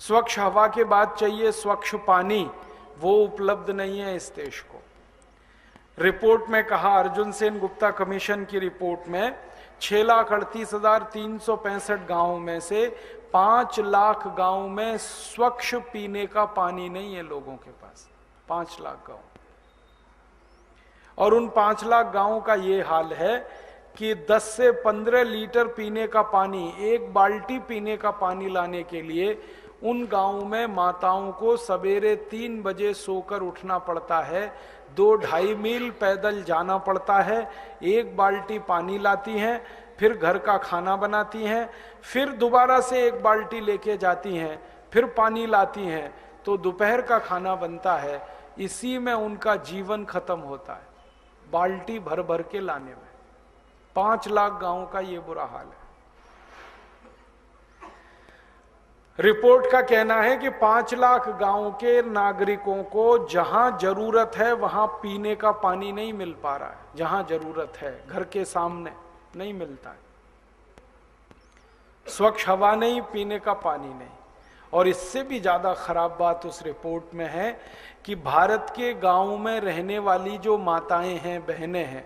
स्वच्छ हवा के बाद चाहिए स्वच्छ पानी, वो उपलब्ध नहीं है इस देश को। रिपोर्ट में कहा, अर्जुन सेन गुप्ता कमीशन की रिपोर्ट में 6,38,365 गांवों में से 5 लाख गांव में स्वच्छ पीने का पानी नहीं है लोगों के पास। 5 लाख गांव, और उन 5 लाख गांवों का ये हाल है कि 10 से 15 लीटर पीने का पानी, एक बाल्टी पीने का पानी लाने के लिए उन गांवों में माताओं को सवेरे 3 बजे सोकर उठना पड़ता है, 2-2.5 मील पैदल जाना पड़ता है, एक बाल्टी पानी लाती हैं, फिर घर का खाना बनाती हैं, फिर दोबारा से एक बाल्टी लेके जाती हैं, फिर पानी लाती हैं, तो दोपहर का खाना बनता है। इसी में उनका जीवन खत्म होता है, बाल्टी भर भर के लाने में। 5 लाख गांवों का ये बुरा हाल है। रिपोर्ट का कहना है कि 5 लाख गांव के नागरिकों को जहां जरूरत है वहां पीने का पानी नहीं मिल पा रहा है। जहां जरूरत है, घर के सामने नहीं मिलता है। स्वच्छ हवा नहीं, पीने का पानी नहीं। और इससे भी ज्यादा खराब बात उस रिपोर्ट में है कि भारत के गांवों में रहने वाली जो माताएं हैं, बहनें हैं,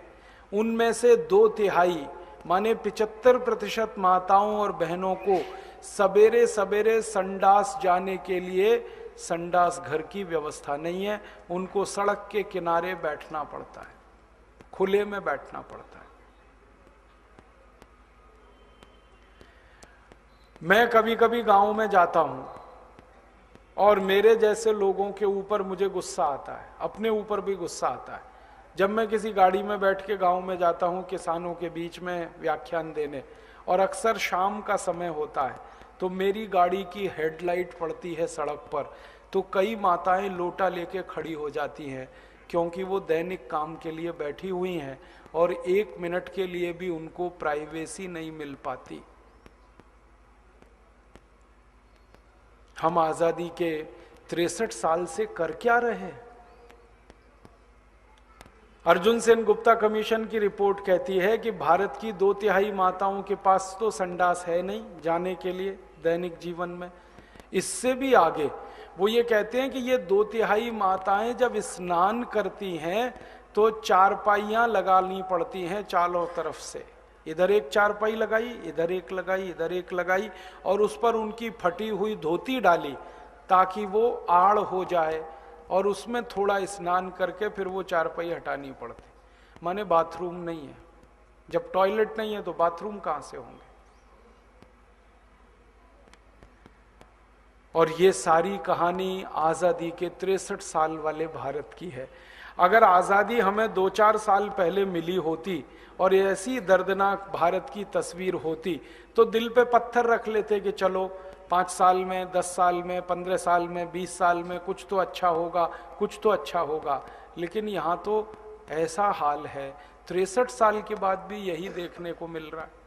उनमें से 2/3 माने 75% माताओं और बहनों को सवेरे सवेरे संडास जाने के लिए संडास घर की व्यवस्था नहीं है। उनको सड़क के किनारे बैठना पड़ता है, खुले में बैठना पड़ता है। मैं कभी कभी गांव में जाता हूं और मेरे जैसे लोगों के ऊपर मुझे गुस्सा आता है, अपने ऊपर भी गुस्सा आता है। जब मैं किसी गाड़ी में बैठ के गांव में जाता हूं किसानों के बीच में व्याख्यान देने, और अक्सर शाम का समय होता है, तो मेरी गाड़ी की हेडलाइट पड़ती है सड़क पर, तो कई माताएं लोटा लेके खड़ी हो जाती हैं, क्योंकि वो दैनिक काम के लिए बैठी हुई हैं और 1 मिनट के लिए भी उनको प्राइवेसी नहीं मिल पाती। हम आजादी के 63 साल से कर क्या रहे हैं? अर्जुन सेन गुप्ता कमीशन की रिपोर्ट कहती है कि भारत की 2/3 माताओं के पास तो संडास है नहीं जाने के लिए दैनिक जीवन में। इससे भी आगे वो ये कहते हैं कि ये 2/3 माताएं जब स्नान करती हैं तो चारपाइयां लगानी पड़ती हैं चारों तरफ से। इधर एक चारपाई लगाई, इधर एक लगाई, इधर एक लगाई, और उस पर उनकी फटी हुई धोती डाली ताकि वो आड़ हो जाए, और उसमें थोड़ा स्नान करके फिर वो चारपाई हटानी पड़ती। माने बाथरूम नहीं है। जब टॉयलेट नहीं है तो बाथरूम कहां से होंगे? और ये सारी कहानी आजादी के 63 साल वाले भारत की है। अगर आजादी हमें 2-4 साल पहले मिली होती और ऐसी दर्दनाक भारत की तस्वीर होती तो दिल पे पत्थर रख लेते कि चलो 5 साल में, 10 साल में, 15 साल में, 20 साल में कुछ तो अच्छा होगा, कुछ तो अच्छा होगा। लेकिन यहाँ तो ऐसा हाल है, 63 साल के बाद भी यही देखने को मिल रहा है।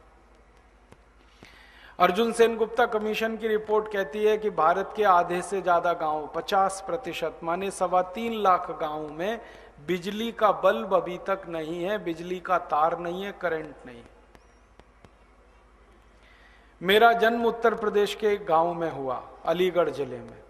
अर्जुन सेन गुप्ता कमीशन की रिपोर्ट कहती है कि भारत के आधे से ज्यादा गांव, 50% माने 3.25 लाख गांवों में बिजली का बल्ब अभी तक नहीं है, बिजली का तार नहीं है, करंट नहीं। मेरा जन्म उत्तर प्रदेश के एक गांव में हुआ, अलीगढ़ जिले में।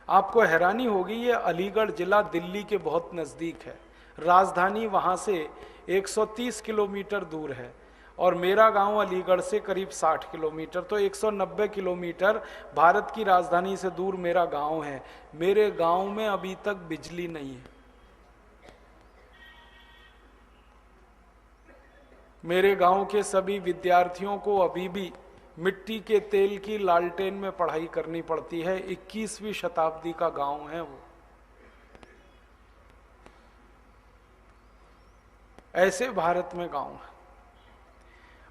आपको हैरानी होगी, ये अलीगढ़ जिला दिल्ली के बहुत नजदीक है, राजधानी वहां से 130 किलोमीटर दूर है, और मेरा गांव अलीगढ़ से करीब 60 किलोमीटर, तो 190 किलोमीटर भारत की राजधानी से दूर मेरा गांव है। मेरे गांव में अभी तक बिजली नहीं है। मेरे गांव के सभी विद्यार्थियों को अभी भी मिट्टी के तेल की लालटेन में पढ़ाई करनी पड़ती है। 21वीं शताब्दी का गांव है वो। ऐसे भारत में गांव है।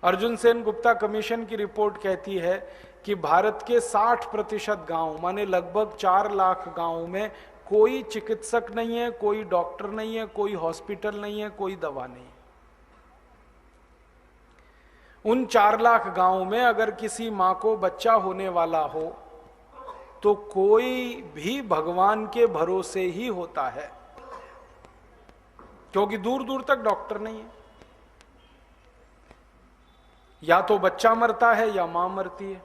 अर्जुन सेन गुप्ता कमीशन की रिपोर्ट कहती है कि भारत के 60% गांव माने लगभग 4 लाख गांव में कोई चिकित्सक नहीं है, कोई डॉक्टर नहीं है, कोई हॉस्पिटल नहीं है, कोई दवा नहीं है। उन 4 लाख गांव में अगर किसी मां को बच्चा होने वाला हो तो कोई भी भगवान के भरोसे ही होता है, क्योंकि दूर दूर तक डॉक्टर नहीं है। या तो बच्चा मरता है या मां मरती है।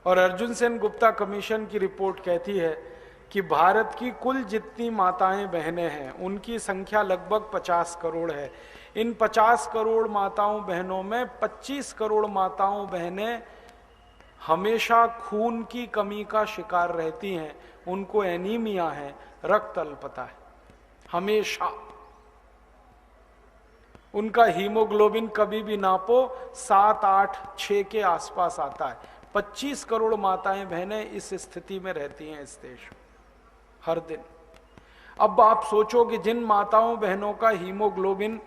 और अर्जुन सेन गुप्ता कमीशन की रिपोर्ट कहती है कि भारत की कुल जितनी माताएं बहनें हैं उनकी संख्या लगभग 50 करोड़ है। इन 50 करोड़ माताओं बहनों में 25 करोड़ माताओं बहनें हमेशा खून की कमी का शिकार रहती हैं। उनको एनीमिया है, रक्त अल्पता है, हमेशा। उनका हीमोग्लोबिन कभी भी नापो 7, 8, 6 के आसपास आता है। 25 करोड़ माताएं बहनें इस स्थिति में रहती हैं इस देश में हर दिन। अब आप सोचो कि जिन माताओं बहनों का हीमोग्लोबिन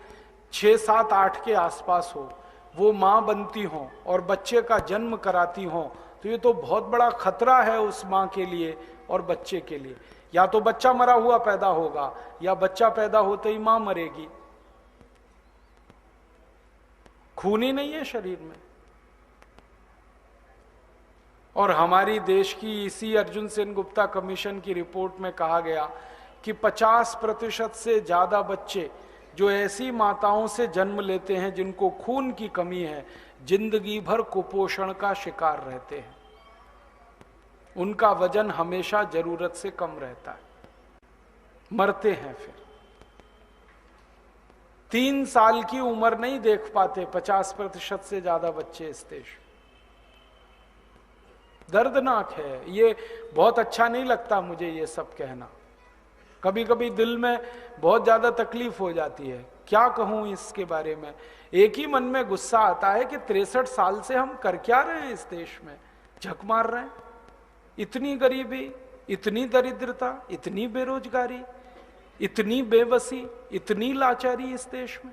6, 7, 8 के आसपास हो, वो मां बनती हो और बच्चे का जन्म कराती हो, तो ये तो बहुत बड़ा खतरा है उस मां के लिए और बच्चे के लिए। या तो बच्चा मरा हुआ पैदा होगा या बच्चा पैदा होते ही मां मरेगी। खून ही नहीं है शरीर में। और हमारी देश की इसी अर्जुन सेन गुप्ता कमीशन की रिपोर्ट में कहा गया कि 50% से ज्यादा बच्चे जो ऐसी माताओं से जन्म लेते हैं जिनको खून की कमी है, जिंदगी भर कुपोषण का शिकार रहते हैं। उनका वजन हमेशा जरूरत से कम रहता है, मरते हैं। फिर 3 साल की उम्र नहीं देख पाते 50% से ज्यादा बच्चे इस देश। दर्दनाक है ये। बहुत अच्छा नहीं लगता मुझे ये सब कहना। कभी कभी दिल में बहुत ज्यादा तकलीफ हो जाती है, क्या कहूं इसके बारे में। एक ही मन में गुस्सा आता है कि 63 साल से हम कर क्या रहे हैं इस देश में, झक मार रहे हैं। इतनी गरीबी, इतनी दरिद्रता, इतनी बेरोजगारी, इतनी बेबसी, इतनी लाचारी इस देश में।